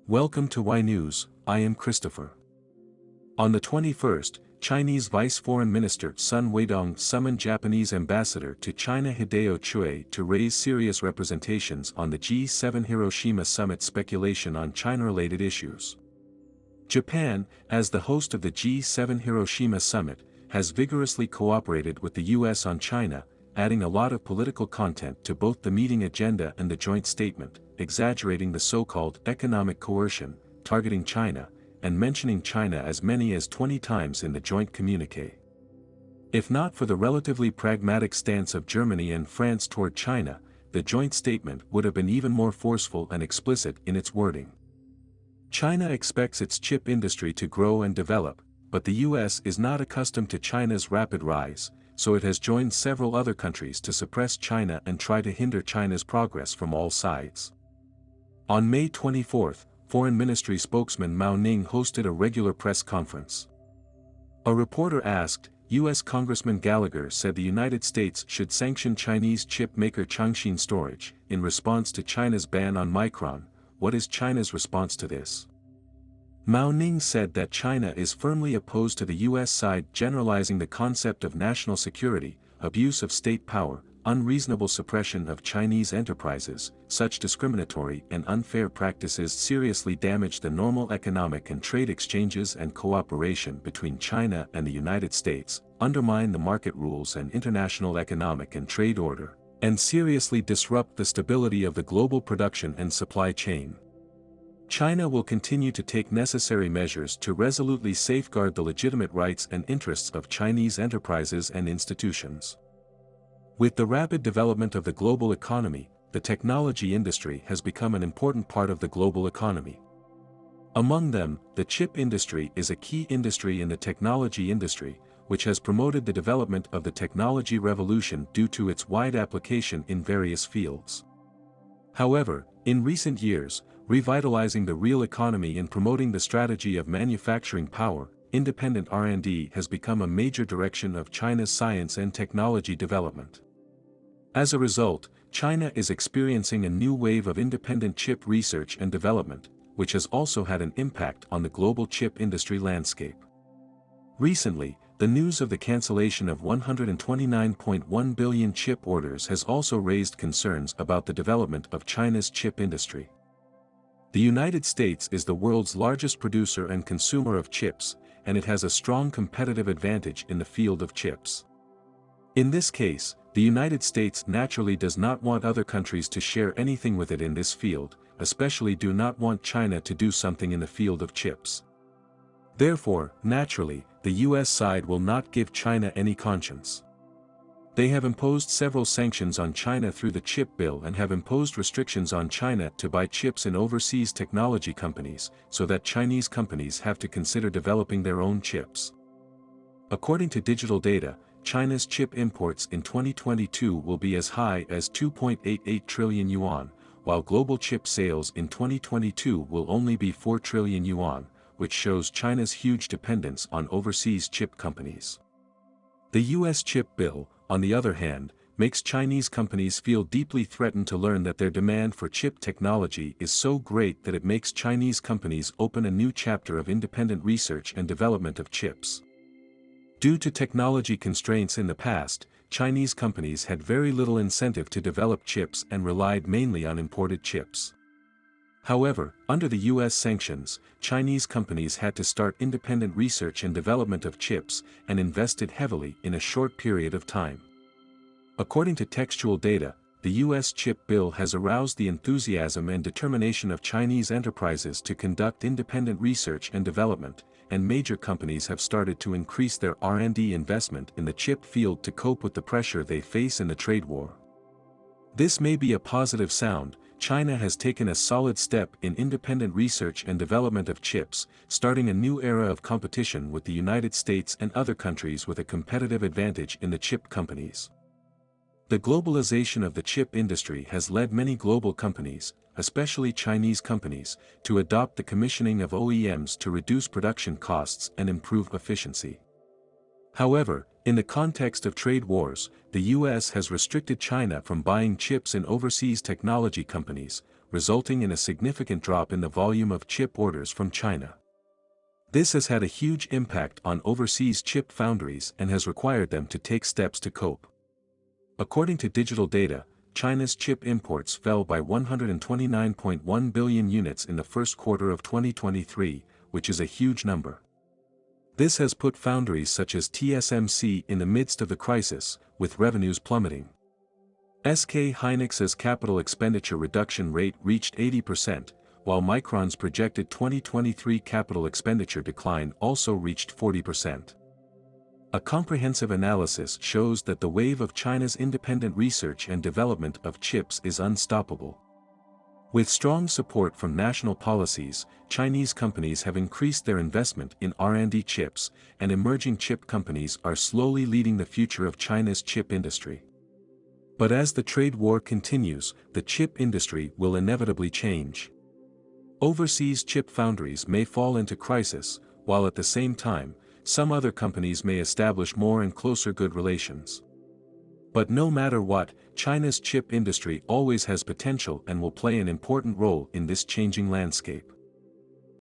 Welcome to Y News, I am Christopher. On the 21st, Chinese Vice Foreign Minister Sun Weidong summoned Japanese Ambassador to China Hideo Choi to raise serious representations on the G7 Hiroshima summit speculation on China-related issues. Japan, as the host of the G7 Hiroshima summit, has vigorously cooperated with the US on China, adding a lot of political content to both the meeting agenda and the joint statement, exaggerating the so-called economic coercion, targeting China, and mentioning China as many as 20 times in the joint communiqué. If not for the relatively pragmatic stance of Germany and France toward China, the joint statement would have been even more forceful and explicit in its wording. China expects its chip industry to grow and develop, but the US is not accustomed to China's rapid rise, so it has joined several other countries to suppress China and try to hinder China's progress from all sides. On May 24, Foreign Ministry spokesman Mao Ning hosted a regular press conference. A reporter asked, U.S. Congressman Gallagher said the United States should sanction Chinese chip maker Changxin Storage, in response to China's ban on Micron. What is China's response to this? Mao Ning said that China is firmly opposed to the U.S. side generalizing the concept of national security, abuse of state power, unreasonable suppression of Chinese enterprises. Such discriminatory and unfair practices seriously damage the normal economic and trade exchanges and cooperation between China and the United States, undermine the market rules and international economic and trade order, and seriously disrupt the stability of the global production and supply chain. China will continue to take necessary measures to resolutely safeguard the legitimate rights and interests of Chinese enterprises and institutions. With the rapid development of the global economy, the technology industry has become an important part of the global economy. Among them, the chip industry is a key industry in the technology industry, which has promoted the development of the technology revolution due to its wide application in various fields. However, in recent years, revitalizing the real economy and promoting the strategy of manufacturing power, independent R&D has become a major direction of China's science and technology development. As a result, China is experiencing a new wave of independent chip research and development, which has also had an impact on the global chip industry landscape. Recently, the news of the cancellation of 129.1 billion chip orders has also raised concerns about the development of China's chip industry. The United States is the world's largest producer and consumer of chips, and it has a strong competitive advantage in the field of chips. In this case, the United States naturally does not want other countries to share anything with it in this field, especially do not want China to do something in the field of chips. Therefore, naturally, the US side will not give China any conscience. They have imposed several sanctions on China through the chip bill and have imposed restrictions on China to buy chips in overseas technology companies, so that Chinese companies have to consider developing their own chips. According to digital data, China's chip imports in 2022 will be as high as 2.88 trillion yuan, while global chip sales in 2022 will only be 4 trillion yuan, which shows China's huge dependence on overseas chip companies. The US chip bill, on the other hand, makes Chinese companies feel deeply threatened to learn that their demand for chip technology is so great that it makes Chinese companies open a new chapter of independent research and development of chips. Due to technology constraints in the past, Chinese companies had very little incentive to develop chips and relied mainly on imported chips. However, under the US sanctions, Chinese companies had to start independent research and development of chips, and invested heavily in a short period of time. According to textual data, the US chip bill has aroused the enthusiasm and determination of Chinese enterprises to conduct independent research and development, and major companies have started to increase their R&D investment in the chip field to cope with the pressure they face in the trade war. This may be a positive sound. China has taken a solid step in independent research and development of chips, starting a new era of competition with the United States and other countries with a competitive advantage in the chip companies. The globalization of the chip industry has led many global companies, especially Chinese companies, to adopt the commissioning of OEMs to reduce production costs and improve efficiency. However, in the context of trade wars, the US has restricted China from buying chips in overseas technology companies, resulting in a significant drop in the volume of chip orders from China. This has had a huge impact on overseas chip foundries and has required them to take steps to cope. According to digital data, China's chip imports fell by 129.1 billion units in the first quarter of 2023, which is a huge number. This has put foundries such as TSMC in the midst of the crisis, with revenues plummeting. SK Hynix's capital expenditure reduction rate reached 80%, while Micron's projected 2023 capital expenditure decline also reached 40%. A comprehensive analysis shows that the wave of China's independent research and development of chips is unstoppable. With strong support from national policies, Chinese companies have increased their investment in R&D chips, and emerging chip companies are slowly leading the future of China's chip industry. But as the trade war continues, the chip industry will inevitably change. Overseas chip foundries may fall into crisis, while at the same time, some other companies may establish more and closer good relations. But no matter what, China's chip industry always has potential and will play an important role in this changing landscape.